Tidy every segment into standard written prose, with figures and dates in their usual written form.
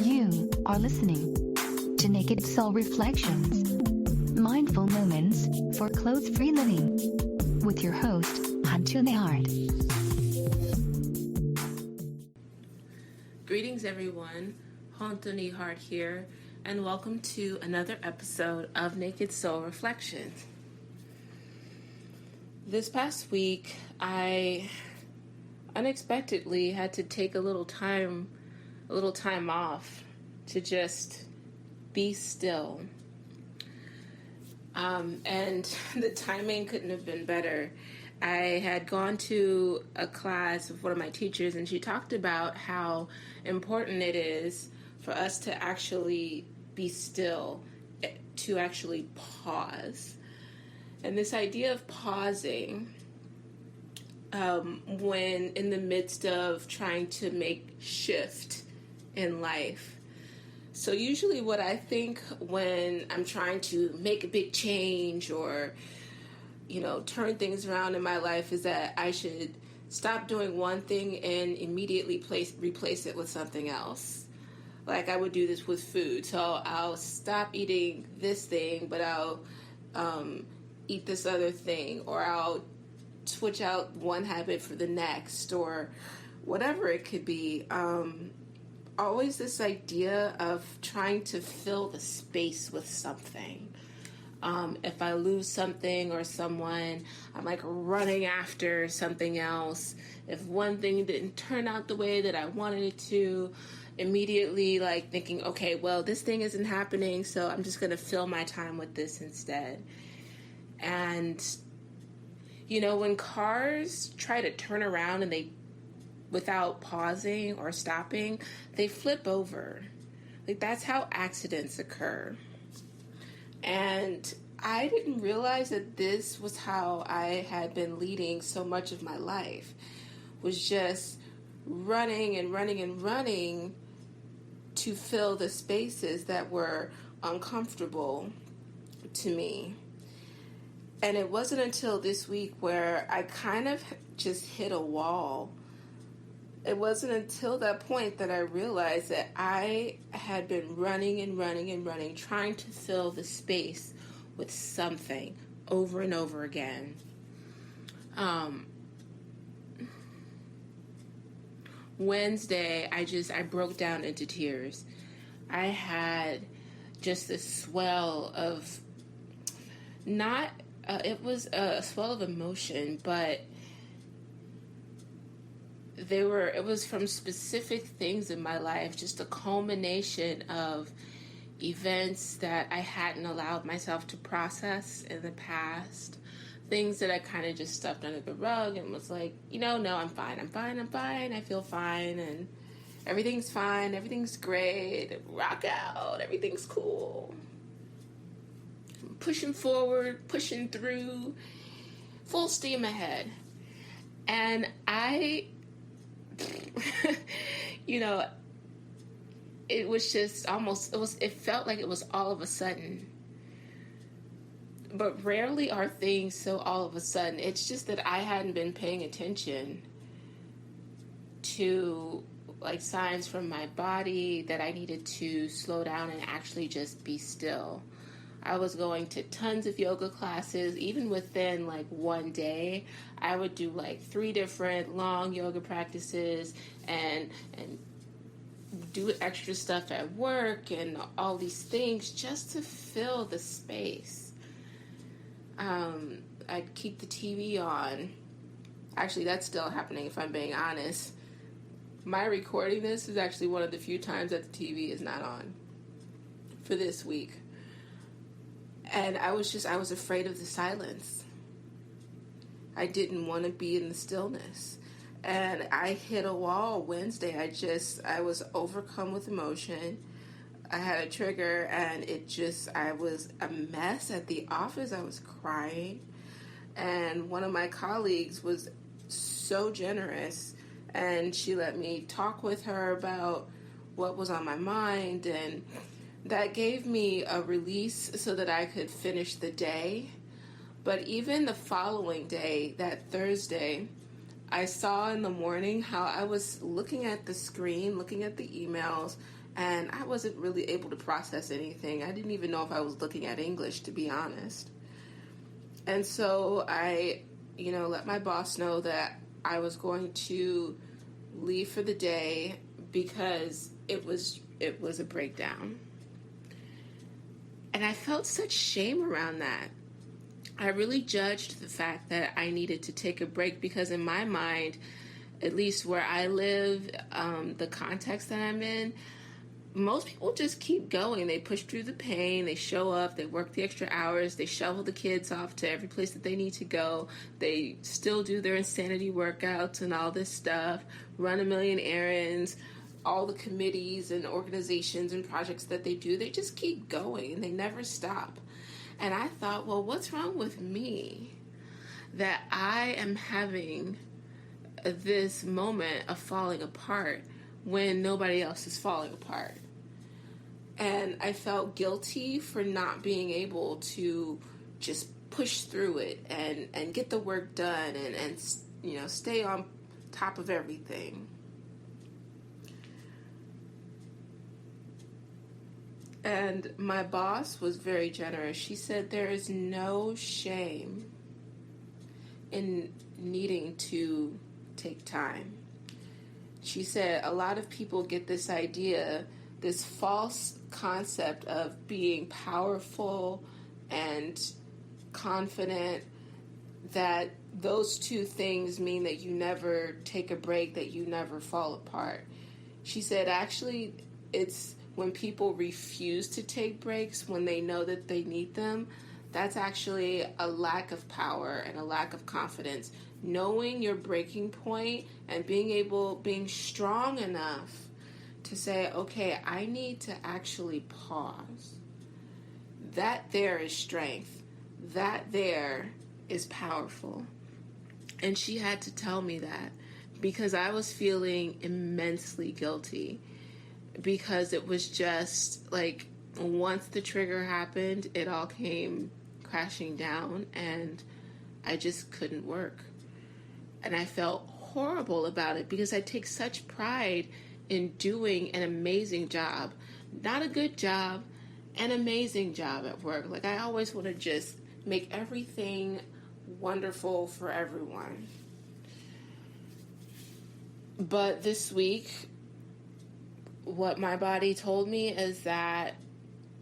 You are listening to Naked Soul Reflections, Mindful Moments for Clothes-Free Living, with your host, Hantu Nehart. Greetings, everyone. Hantu Nehart here, and welcome to another episode of Naked Soul Reflections. This past week, I unexpectedly had to take a little time off to just be still. And the timing couldn't have been better. I had gone to a class with one of my teachers, and she talked about how important it is for us to actually be still, to actually pause. And this idea of pausing when in the midst of trying to make shift in life. So usually what I think when I'm trying to make a big change or, turn things around in my life is that I should stop doing one thing and immediately replace it with something else. Like I would do this with food. So I'll stop eating this thing, but I'll eat this other thing, or I'll switch out one habit for the next, or whatever it could be. Always this idea of trying to fill the space with something. If I lose something or someone, I'm like running after something else. If one thing didn't turn out the way that I wanted it to, immediately like thinking, okay, well, this thing isn't happening, so I'm just going to fill my time with this instead. And, when cars try to turn around and without pausing or stopping, they flip over. Like that's how accidents occur. And I didn't realize that this was how I had been leading so much of my life, was just running and running and running to fill the spaces that were uncomfortable to me. And it wasn't until this week where I kind of just hit a wall. It wasn't until that point that I realized that I had been running and running and running, trying to fill the space with something over and over again. Wednesday, I broke down into tears. I had just this swell of it was a swell of emotion, but it was from specific things in my life, just a culmination of events that I hadn't allowed myself to process in the past, things that I kind of just stuffed under the rug and was like, no, I'm fine, I feel fine, and everything's fine, everything's great, rock out, everything's cool. Pushing forward, pushing through, full steam ahead. And it was just it felt like it was all of a sudden. But rarely are things so all of a sudden. It's just that I hadn't been paying attention to like signs from my body that I needed to slow down and actually just be still. I was going to tons of yoga classes. Even within like one day, I would do like 3 different long yoga practices and do extra stuff at work and all these things just to fill the space. I'd keep the TV on. Actually, that's still happening if I'm being honest. My recording this is actually one of the few times that the TV is not on for this week. And I was afraid of the silence. I didn't want to be in the stillness. And I hit a wall Wednesday. I was overcome with emotion. I had a trigger and I was a mess at the office. I was crying. And one of my colleagues was so generous, and she let me talk with her about what was on my mind, and that gave me a release so that I could finish the day. But even the following day, that Thursday, I saw in the morning how I was looking at the screen, looking at the emails, and I wasn't really able to process anything. I didn't even know if I was looking at English, to be honest. And so I, let my boss know that I was going to leave for the day because it was a breakdown. And I felt such shame around that. I really judged the fact that I needed to take a break because in my mind, at least where I live, the context that I'm in, most people just keep going. They push through the pain, they show up, they work the extra hours, they shovel the kids off to every place that they need to go, they still do their insanity workouts and all this stuff, run a million errands, all the committees and organizations and projects that they do, they just keep going and they never stop. And I thought, well, what's wrong with me that I am having this moment of falling apart when nobody else is falling apart? And I felt guilty for not being able to just push through it and get the work done and stay on top of everything. And my boss was very generous. She said there is no shame in needing to take time. She said a lot of people get this idea, this false concept of being powerful and confident, that those two things mean that you never take a break, that you never fall apart. She said actually it's when people refuse to take breaks when they know that they need them, that's actually a lack of power and a lack of confidence. Knowing your breaking point and being strong enough to say, okay, I need to actually pause. That there is strength. That there is powerful. And she had to tell me that because I was feeling immensely guilty. Because it was just like once the trigger happened, it all came crashing down and I just couldn't work. And I felt horrible about it because I take such pride in doing an amazing job. Not a good job, an amazing job at work. Like I always want to just make everything wonderful for everyone. But this week, what my body told me is that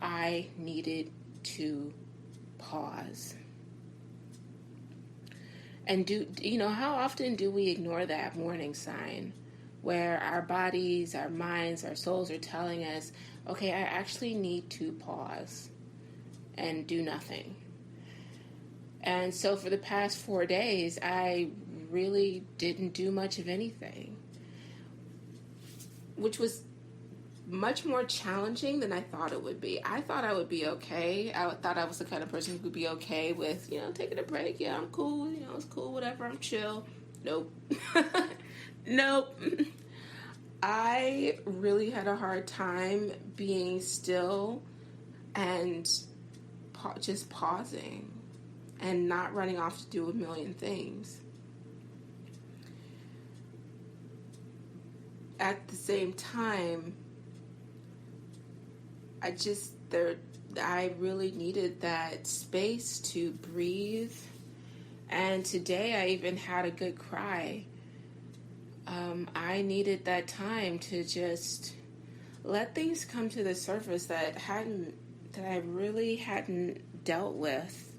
I needed to pause. And how often do we ignore that warning sign where our bodies, our minds, our souls are telling us, okay, I actually need to pause and do nothing. And so for the past 4 days, I really didn't do much of anything, which was much more challenging than I thought it would be. I thought I would be okay. I thought I was the kind of person who could be okay with, taking a break. Yeah, I'm cool. It's cool, whatever. I'm chill. Nope. Nope. I really had a hard time being still and just pausing and not running off to do a million things. At the same time, I really needed that space to breathe. And today I even had a good cry. I needed that time to just let things come to the surface that I really hadn't dealt with.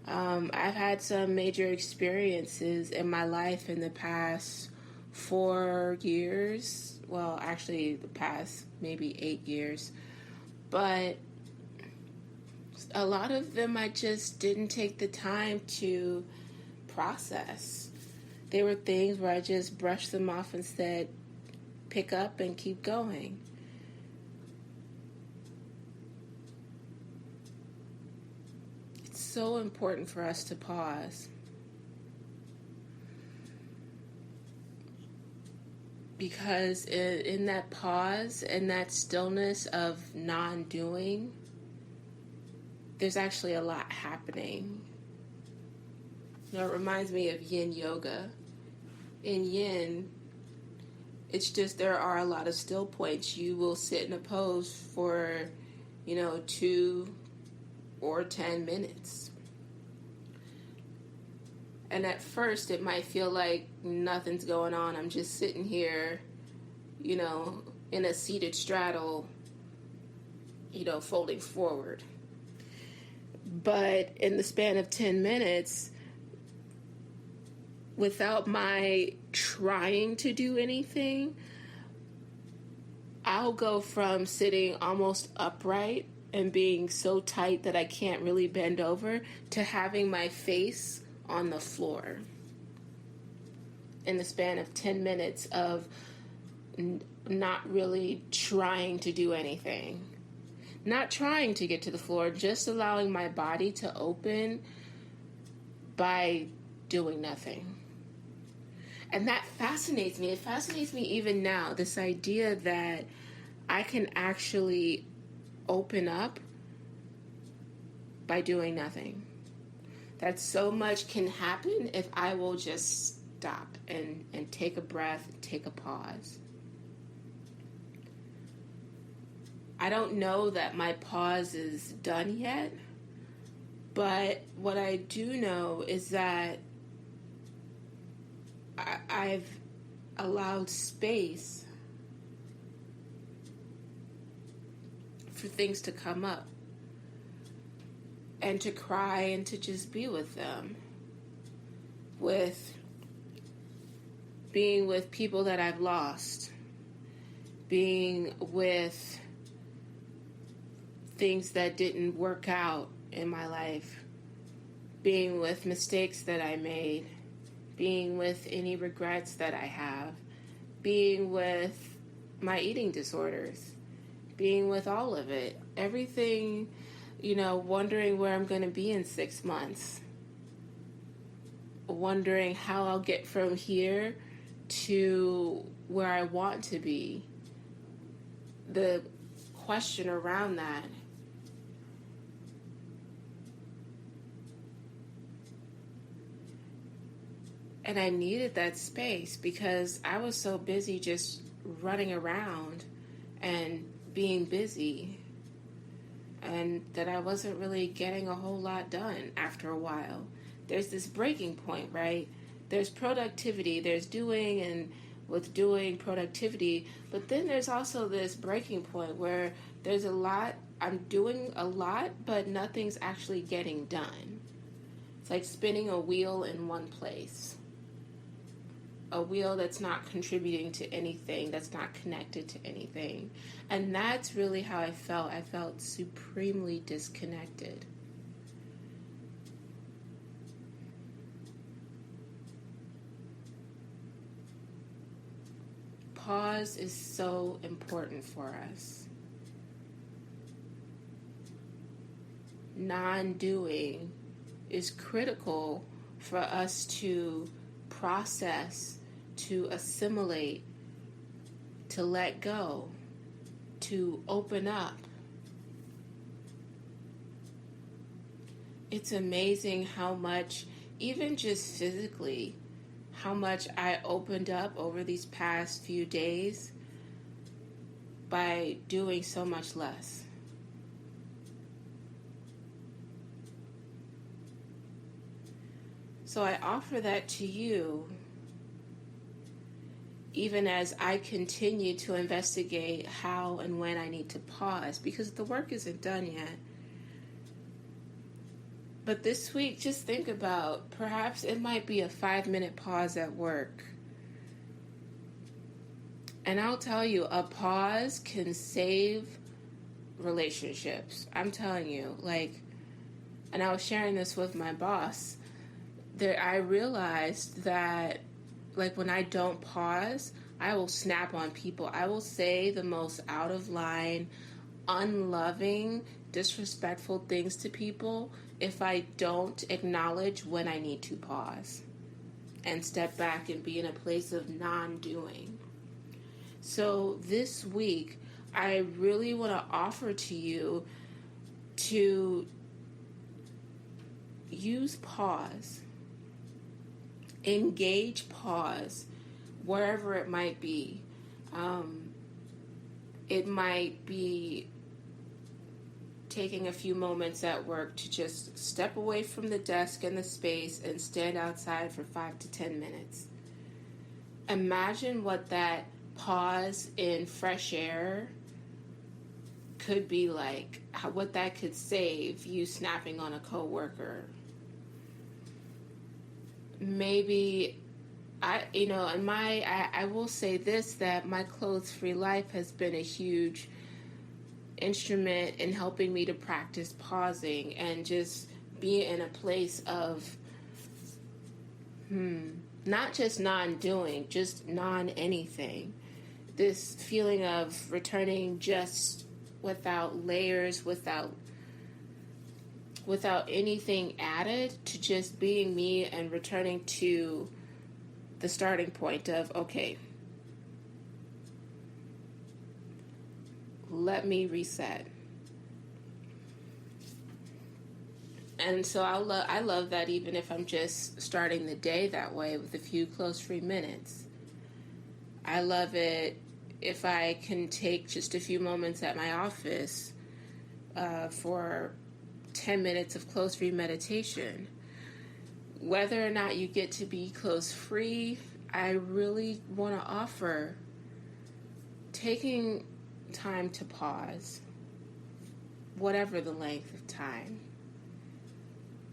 I've had some major experiences in my life in the past 4 years. Well, actually the past maybe 8 years. But a lot of them I just didn't take the time to process. They were things where I just brushed them off and said, pick up and keep going. It's so important for us to pause. Because in that pause and that stillness of non-doing, there's actually a lot happening. It reminds me of yin yoga. in yin, it's just there are a lot of still points. You will sit in a pose for, 2 or 10 minutes. And at first it might feel like nothing's going on. I'm just sitting here, in a seated straddle, folding forward. But in the span of 10 minutes, without my trying to do anything, I'll go from sitting almost upright and being so tight that I can't really bend over to having my face on the floor in the span of 10 minutes of not really trying to do anything. Not trying to get to the floor, just allowing my body to open by doing nothing. And that fascinates me. It fascinates me even now, this idea that I can actually open up by doing nothing. That so much can happen if I will just stop and take a breath, take a pause. I don't know that my pause is done yet, but what I do know is that I've allowed space for things to come up and to cry and to just be with them, with being with people that I've lost, being with things that didn't work out in my life, being with mistakes that I made, being with any regrets that I have, being with my eating disorders, being with all of it, everything, wondering where I'm going to be in 6 months, wondering how I'll get from here to where I want to be, the question around that. And I needed that space because I was so busy just running around and being busy, and that I wasn't really getting a whole lot done after a while. There's this breaking point, right? There's productivity, there's doing and with doing productivity, but then there's also this breaking point where there's a lot, I'm doing a lot, but nothing's actually getting done. It's like spinning a wheel in one place. A wheel that's not contributing to anything, that's not connected to anything. And that's really how I felt. I felt supremely disconnected. Pause is so important for us. Non-doing is critical for us to process, to assimilate, to let go, to open up. It's amazing how much, even just physically, how much I opened up over these past few days by doing so much less. So I offer that to you, even as I continue to investigate how and when I need to pause, because the work isn't done yet. But this week, just think about, perhaps it might be a 5-minute pause at work. And I'll tell you, a pause can save relationships. I'm telling you, and I was sharing this with my boss, that I realized that, when I don't pause, I will snap on people. I will say the most out of line, unloving, disrespectful things to people if I don't acknowledge when I need to pause and step back and be in a place of non-doing. So this week, I really want to offer to you to use pause. Engage pause wherever it might be. It might be taking a few moments at work to just step away from the desk and the space and stand outside for 5 to 10 minutes. Imagine what that pause in fresh air could be like, what that could save you snapping on a coworker. Maybe I will say this, that my clothes-free life has been a huge instrument in helping me to practice pausing and just be in a place of not just non-doing, just non-anything. This feeling of returning just without layers, without anything added, to just being me and returning to the starting point of, okay, let me reset. And so I love that, even if I'm just starting the day that way with a few close-free minutes. I love it if I can take just a few moments at my office for 10 minutes of close-free meditation. Whether or not you get to be close-free, I really want to offer taking time to pause, whatever the length of time.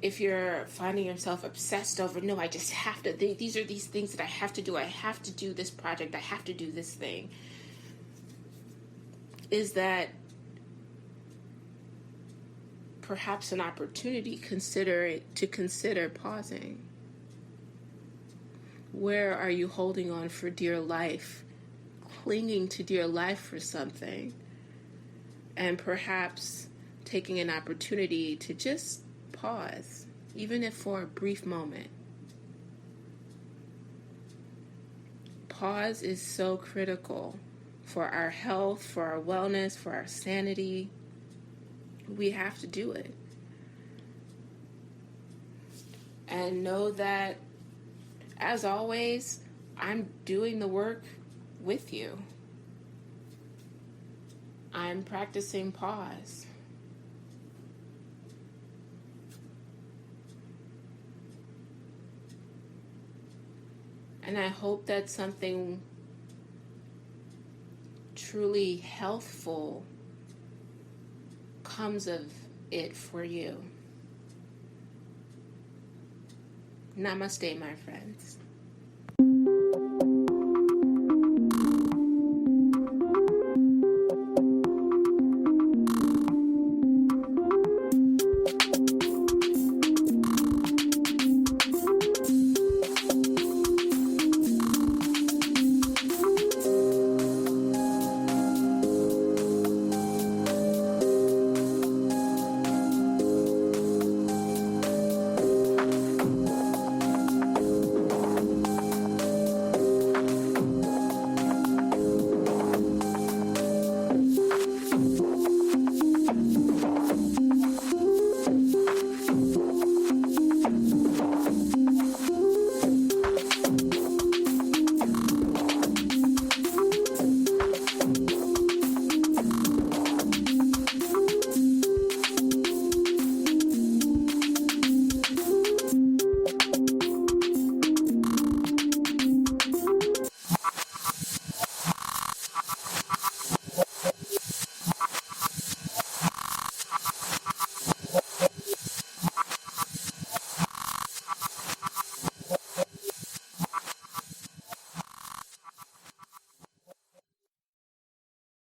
If you're finding yourself obsessed over, no, I just have to, these are these things that I have to do, I have to do this project, I have to do this thing, is that perhaps an opportunity to consider pausing? Where are you holding on for dear life, clinging to dear life for something, and perhaps taking an opportunity to just pause, even if for a brief moment? Pause is so critical for our health, for our wellness, for our sanity. We have to do it. And know that, as always, I'm doing the work with you. I'm practicing pause. And I hope that something truly healthful comes of it for you. Namaste, my friends.